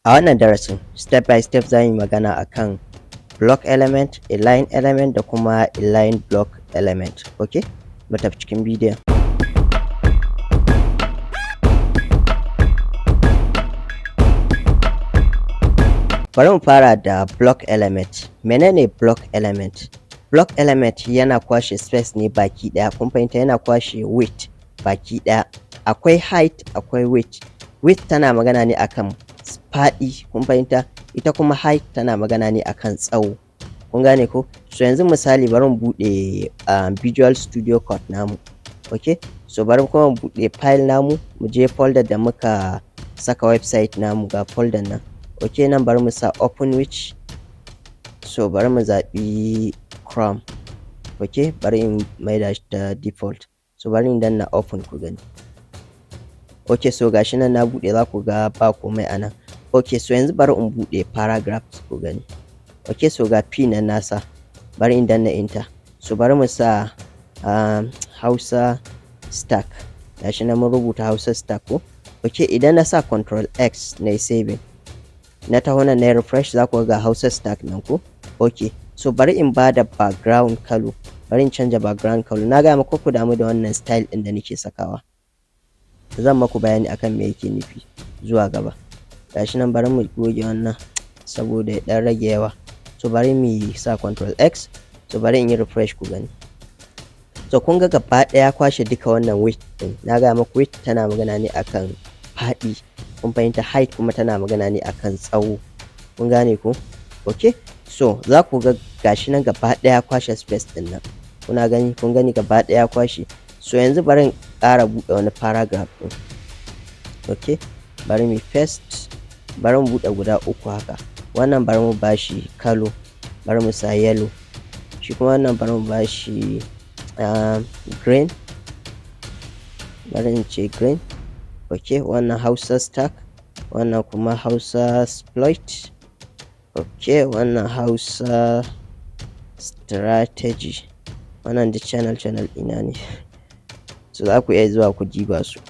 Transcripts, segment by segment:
A wannan darasin step by step za mu yi magana akan block element, inline element da kuma inline block element. Okay, mu tafi cikin bidiyon. Bari mu fara da block element. Menene block element? Block element yana kwashe space ne baki ɗaya. Kun fahimta, yana kwashe width baki ɗaya. Akwai height, akwai width. Width tana magana ne akan faɗi, kun fahimta, ita kuma height tana magana ne akan tsawo. Kun gane ko? So yanzu misali bari mu buɗe Visual Studio Code namu. Okay, so bari kuma mu buɗe file namu, mu je folder da muka saka website namu, ga folder nan. Okay, nan bari mu sa open with, so bari mu zaɓi Chrome. Okay, bari in maida shi ta default, so bari in danna open ku gani. Okay, so gashi nan na buɗe, za ku ga ba komai a nan. Okay, so yanzu bari in buɗe paragraph ku gani. Okay, so ga p nan nasa, bari in danna enter. So bari mu sa HausaStack, gashi nan mun rubuta HausaStack ko. Okay, idan na sa Control X na saving, na taho nan na refresh, za ku ga HausaStack nan ko. Okay, so bari in ba da background color, bari in canja background color. Na gaya muku ku damu da wannan style ɗin da nake sakawa, zan maku bayani akan me yake nufi zuwa gaba. Gashi nan bari mu goge wannan saboda ya ɗan rage yawa. So bari mu sa Control X, so bari in yi refresh ku gani. So kun ga gaba ɗaya kwashe duka wannan width ɗin. Na gaya muku width tana magana ne akan faɗi, kun fahimta, height kuma tana magana ne akan tsawo. Kun gane ko? Okay, so za ku ga gashi nan gaba ɗaya kwashe space ɗin nan. Kuna gani? Kun gani gaba ɗaya kwashe. So yanzu bari in ƙara buɗe wani paragraph ɗin. Okay, bari mu paste, bari mu buɗe guda uku haka. Wannan bari mu bashi color, bari mu sa yellow. Shi kuma wannan bari mu bashi green, bari in ce green. Okay, wannan HausaStack, wannan kuma HausaSploit. Okay, wannan Hausa Strategy, wannan da channel ina ne, so za ku iya zuwa ku diba su.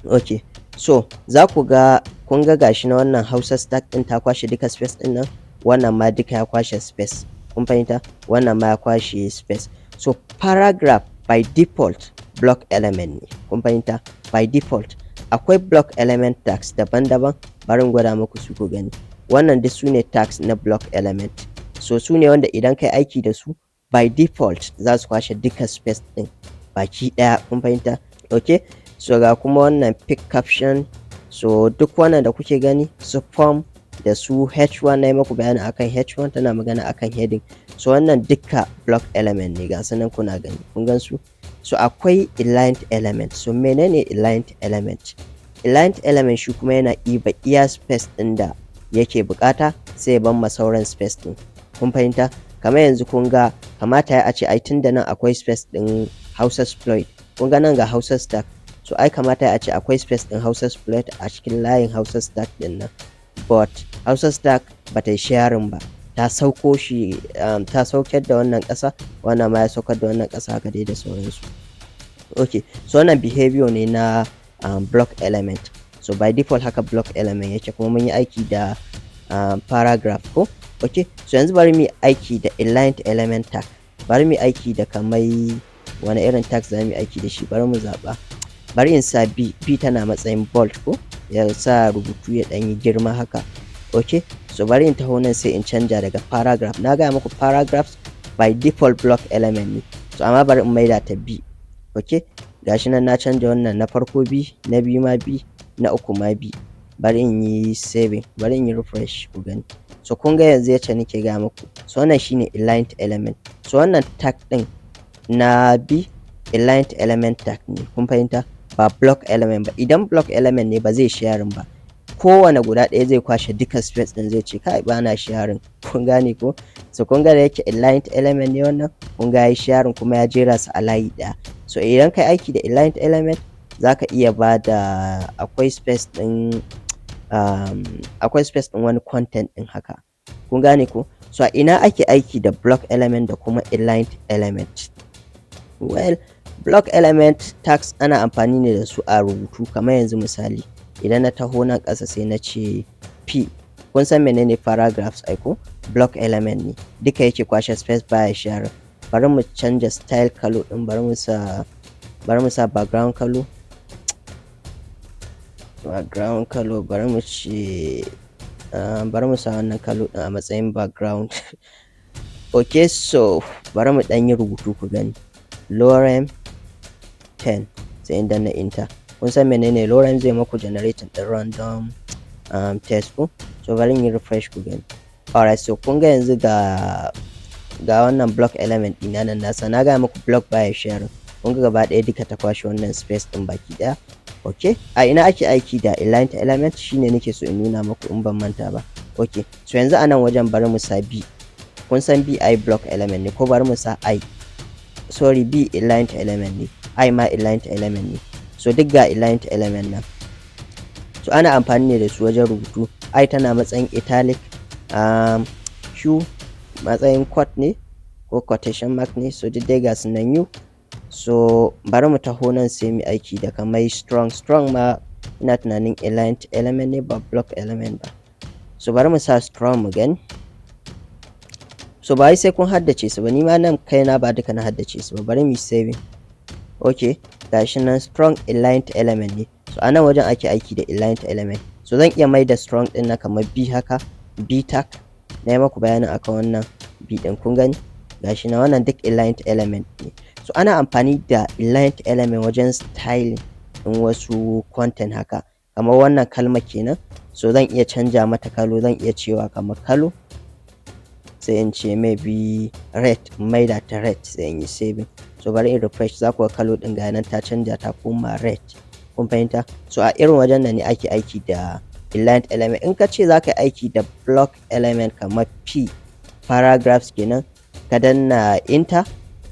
Okay, so za ku ga, kun ga gashi na wannan HausaStack ɗin ta kwashe duka space ɗin nan, wannan ma duka ya kwashe space. Kun fahimta, wannan ma ya kwashe space. So paragraph by default block element ne. Kun fahimta, by default akwai block element tags daban-daban. Bari in gwada muku su ku gani. Wannan duk su ne tags na block element. So su ne wanda idan kai aiki da su by default za su kwashe duka space ɗin baki ɗaya. Kun fahimta? Okay, so ga kuma wannan pick caption. So duk wannan da kuke gani su form da su h1, na yi muku bayani akan h1, tana magana akan heading. So wannan duka block element ne, ga sanan kuna gani, kun gan su. So akwai inline element. So menene inline element? Inline element shi kuma yana ɗiba iya space ɗin da yake bukata, sai ban ma sauran space ɗin. Kun fahimta? Kamar yanzu kun ga kamata ya ce ai tun da nan akwai space ɗin HausaSploit, kun ga nan ga HausaStack, so ai kamata ya ce akwai space ɗin HausaSploit a cikin layin HausaStack ɗin nan, but HausaStack ba ta yi sharing ba, ta sauko shi, ta saukar da wannan ƙasa, wannan ma ya saukar da wannan ƙasa, haka dai da sauransu. Okay, so wannan behavior ne na block element. So by default haka block element yake, kuma mun yi aiki da paragraph ko. Okay, so yanzu bari mu yi aiki da inline element tag. Bari mu yi aiki da kamai wani irin tag za mu yi aiki da shi. Bari mu zaɓa, bari in sa b tana matsayin bold ko, ya sa rubutu ya ɗan yi girma haka. Okay, so bari in taho nan sai in canja daga paragraph. Na gaya muku paragraphs by default block element ne, so amma bari in maida ta b. Okay, gashi nan na canja wannan, na farko b, na biyu ma b, na uku ma b. Bari in yi saving, bari in yi refresh ku gani. So kun ga yanzu yace nake gaya muku, so wannan shine inline element. So wannan tag ɗin na b inline element tag ne, kun fahimta, ba block element ba. Idan block element ne ba zai sharing ba, kowane guda ɗaya zai kwashe duka space ɗin, zai ce kai ba na sharing. Kun gane ko? So kun ga da yake inline element ne wannan, kun ga yayi sharing kuma ya jera su a layi ɗaya. So idan kai aiki da inline element zaka iya ba da, akwai space ɗin wani content ɗin haka. Kun gane ko? So a ina ake aiki da block element da kuma inline element? Well, block element tags ana amfani ne da su a rubutu. Kamar yanzu misali, idan na taho nan ƙasa sai na ce p, kun san menene paragraphs aiko, block element ne, duka yake kwashe space baya share. Bari mu canja style color din, bari mu sa background color, bari mu ce bari mu sa wannan color din a matsayin background. Okay, so bari mu dan yi rubutu ku gani, lorem 10, sai in danna enter. Kun san menene lorem zai maku generating din random text ko, so bari in yi refresh ku gani. Alright, so kun ga yanzu ga wannan block element ɗina nan nasa, na ga muku block baya sharing, kun ga gaba ɗaya duka ta kwashe wannan space ɗin baki ɗaya. Okay, a ina ake aiki da inline element shine nake so in nuna muku in ban manta ba. Okay, so yanzu a nan wajen bari mu sa b, kun san b I block element ne ko, bari mu sa I, sorry b inline element ne, I ma inline element ne, so duk ga inline element nan. So ana amfani ne da su wajen rubutu. I tana matsayin italic, Q matsayin quote ne ko quotation mark ne, so duk dai ga su nan U. So bari mu taho nan sai mu aiki da kamar strong ma ina tunanin inline element ne ba block element ba. So bari mu sa strong mu gani. So ba sai kun haddace su ba, ni ma nan kaina ba duka na haddace su ba, bari mu saving. Okay, gashi nan strong inline element ne, so a nan wajen ake aiki da inline element. So zan iya mai da strong din na kamar b haka, b tag, na yi maku bayanin akan wannan b din, kun gani gashi na wannan duk inline element ne. So ana amfani da inline element wajen styling din wasu content haka, kamar wannan kalma kenan. So zan iya canja mata kalo, zan iya cewa kamar kalo, sai in ce maybe red, mai da ta red, sai in yi saving. So bari in refresh, za ku ga kalo din ga nan ta canja ta koma red, kun fahimta. So a irin wajen nan ne ake aiki da inline element. In ka ce za ka aiki da block element kamar p paragraphs kenan, ka danna enter,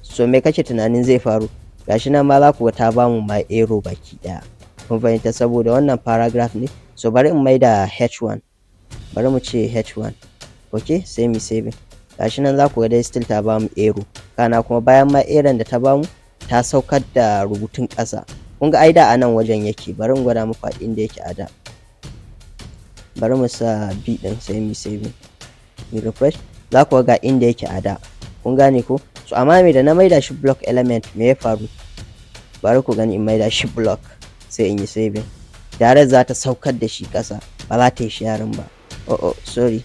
so me kake tunanin zai faru? Gashi nan ma za ku ga ta bamu ma arrow baki daya, kun fahimta, saboda wannan paragraph ne. So bari in mai da h1, bari mu ce h1. Okay, sai mu saving. Gashi nan za ku ga dai still ta bamu arrow, kana kuma bayan ma arrow da ta bamu ta saukar da rubutun ƙasa. Kun ga ai da a nan wajen yake, bari in gwada muku inda yake a da. Bari mu sa b din sai mu saving, mu refresh, za ku ga inda yake a da, kun gane ko. So amma me da na maida shi block element, me ya faru? Bari ku gani in maida shi block, sai in yi saving, tare za ta saukar da shi ƙasa, ba za ta yi sharing ba. Oh sorry,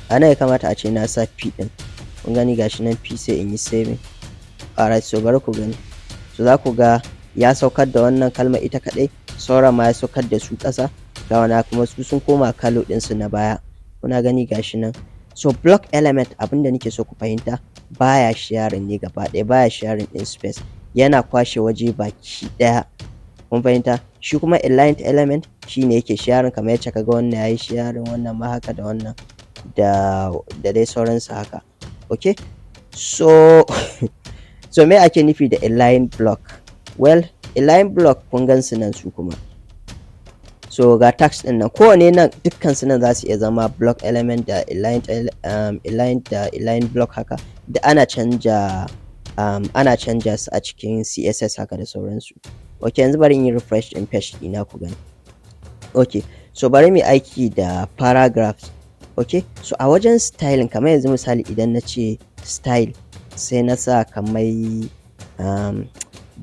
ana ya kamata a ce na sa p din, kun gani gashi nan p, sai in yi saving. Alright, so bari ku gani, so za ku ga ya saukar da wannan kalma ita kadai, sauran ma ya saukar da su ƙasa, ga wana kuma su sun koma kalo din su na baya, kuna gani gashi nan. So block element, abinda nake so ku fahimta, baya sharing ne gaba ɗaya, baya sharing in space, yana kwashe waje baki ɗaya, kun fahimta. Shi kuma inline element shine yake sharing, kamar yacce kaga wannan yayi sharing, wannan ma haka, da wannan da dai sauransu haka. Okay, so so me ake nufi da inline-Block? Well, inline-Block kun gan su nan su kuma, so ga tags din nan, kowane nan dukkan su nan za su iya zama block element da inline-Block haka, da ana canja su a cikin CSS haka da sauransu. Okay, yanzu bari in yi refresh din page ɗina ku gani. Okay, so bari mu aiki da paragraphs. Okay, so a wajen styling, kamar yanzu misali idan na ce style, sai na sa kamar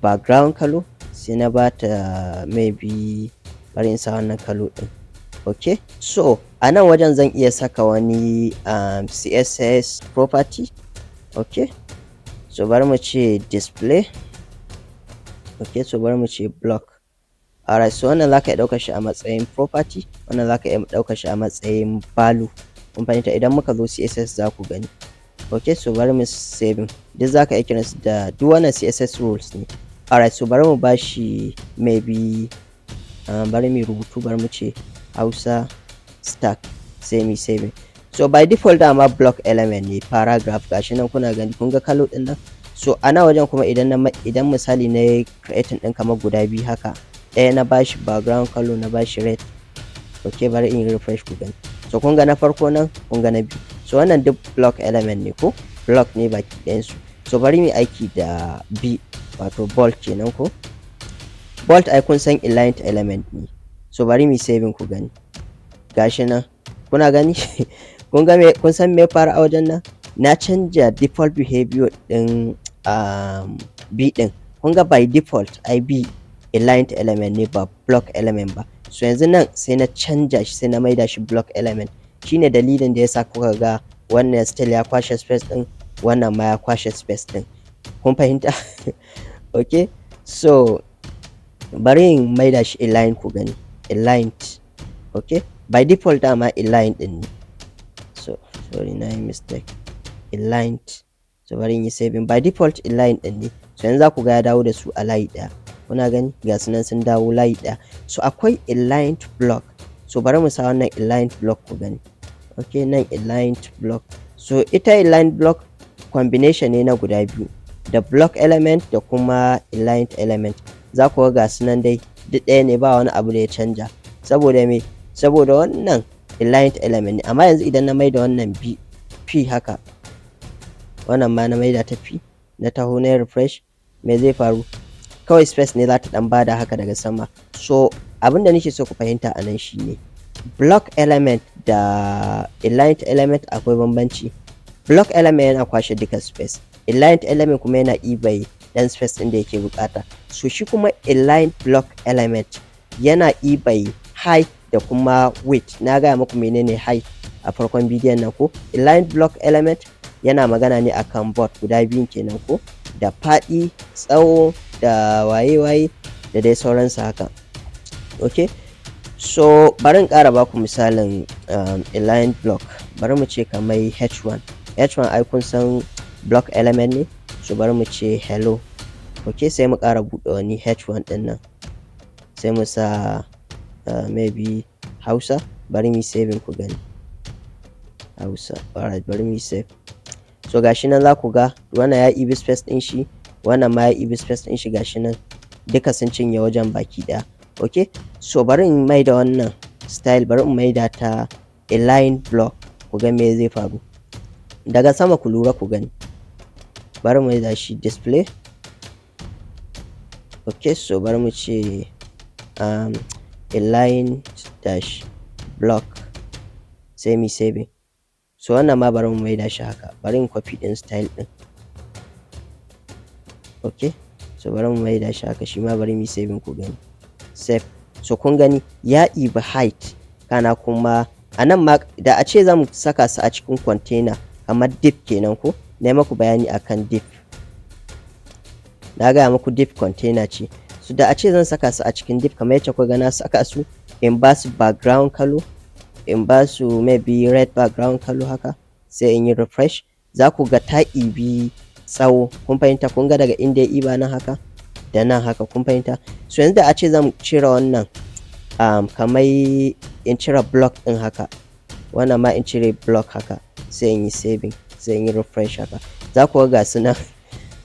background color, sai na bata maybe, bari in sa wannan color din. Okay, so a nan wajen zan iya saka wani CSS property. Okay, so bari mu ce display. Okay, so bari mu ce block. Alright, so wannan zaka iya ɗaukar shi a matsayin property, wannan zaka iya ɗaukar shi a matsayin value, kun fahimta. Idan muka zo CSS za ku gani. Okay, so bari mu saving, duk zaka iya kiransu da duk wannan CSS rules ne. Alright, so bari mu bashi maybe bari mu rubutu, bari mu ce HausaStack, sai mu saving. So by default dama block element ne paragraph, gashi nan kuna gani, kun ga kalo din nan. So ana wajen kuma idan misali na creating din kamar guda biyu haka, ɗaya na bashi background color, na bashi red. Okay, bari in refresh ku gani. So kun ga na farko nan, kun ga na biyu, so wannan duk block element ne ko, block ne baki ɗayan su. So bari mu aiki da b, wato bold kenan ko. Bold ai kun san inline element ne, so bari mu saving ku gani. gashi nan kuna gani kun san me fara a wajen nan, na canja default behavior din b din. Kun ga by default ai b aligned element ne ba block element ba, so yanzu nan sai na canja shi sai na maida shi block element. Shine dalilin da yasa kuka ga wannan still ya kwashe space din, wannan ma ya kwashe space din. Kun fahimta? Okay, so bari in maida shi align ku gani, aligned. Okay, by default dama align din ne, so sorry na yi mistake, aligned. So bari in yi saving, by default align din ne, so yanzu za ku ga ya dawo da su a layi ɗaya. Kuna gani ga su nan sun dawo layi ɗaya. So akwai inlined block, so bari mu sa wannan inlined block ku gani. Okay, nan inlined block. So ita inlined block combination ne na guda biyu, da block element da kuma inlined element. Za ku ga su nan dai duk ɗaya ne, ba wani abu da ya canja. Saboda me? Saboda wannan inlined element ne, amma yanzu idan na maida wannan p haka, wannan ma na maida ta p, na taho na refresh, me zai faru? Kawai space ne za ta dan bada haka daga sama. So abinda nake so ku fahimta a nan shine block element da inlined element akwai bambanci. Block element yana kwashe duka space, inlined element kuma yana ibai dan space din da yake bukata. So shi kuma inlined block element yana ibai height da kuma width. Na gaya muku menene height a farkon bidiyon nan ko. Inlined block element yana magana ne akan board guda biyun kenan ko, da faɗi, tsawo, da waye da dai sauransu haka. Okay, so bari in ƙara baku misalin inline block. Bari mu ce kamar h1 ai kun san block element ne, so bari mu ce hello. Okay, sai mu ƙara buɗe wani h1 ɗin nan, sai mu sa maybe Hausa. Bari mu saving ku gani, Hausa. Alright, bari mu save. So gashi nan za ku ga wannan ya ibi space ɗin shi, wannan ma ya ibi space ɗin shi, gashi nan duka sun cinye wajen baki ɗaya. Okay, so bari in maida wannan style, bari in maida ta align block, ku ga me zai faru. Daga sama ku lura ku gani, bari mu maida shi display. Okay, so bari mu ce align dash block, sai mu saving. So wannan ma bari mu maida shi haka, bari in copy din style din. Okay, so bari mu maida shi haka, shi ma bari mu saving ku gani, save. So kun gani ya ibi height, kana kuma anan ma da a ce zamu saka su a cikin container kamar div kenan ko, na maku bayani akan div, na gaya muku div container ce. So da a ce zan saka su a cikin div kamar yacce ku ga na saka su, in ba su background color, in ba su maybe red background color haka, sai in yi refresh, za ku ga ta ibi tsawo. Kun fahimta? Kun ga daga inda ya iba nan haka da nan haka, kun fahimta? So yanzu da a ce zan cire wannan kamar in cire block din haka, wannan ma in cire block haka, sai in yi saving, sai in yi refresh haka, za ku ga su nan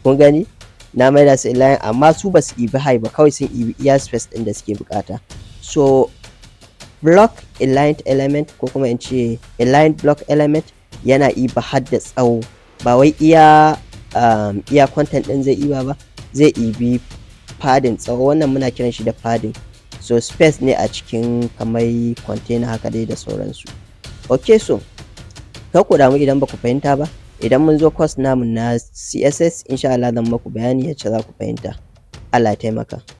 kun gani na maida su inline, amma su ba su ibi high ba, kawai sun ibi iya space din da suke bukata. So block aligned element, ko kuma in ce aligned block element, yana iba har da tsawo, ba wai iya content din zai iba ba, zai ibi padding, tsawo. Wannan muna kiran shi da padding. So space ne a cikin kamar container haka dai da sauransu. Okay, so kar ku damu idan ba ku fahimta ba, idan mun zo course namu na CSS insha Allah zan maku bayani yacce za ku fahimta. Allah ya taimaka.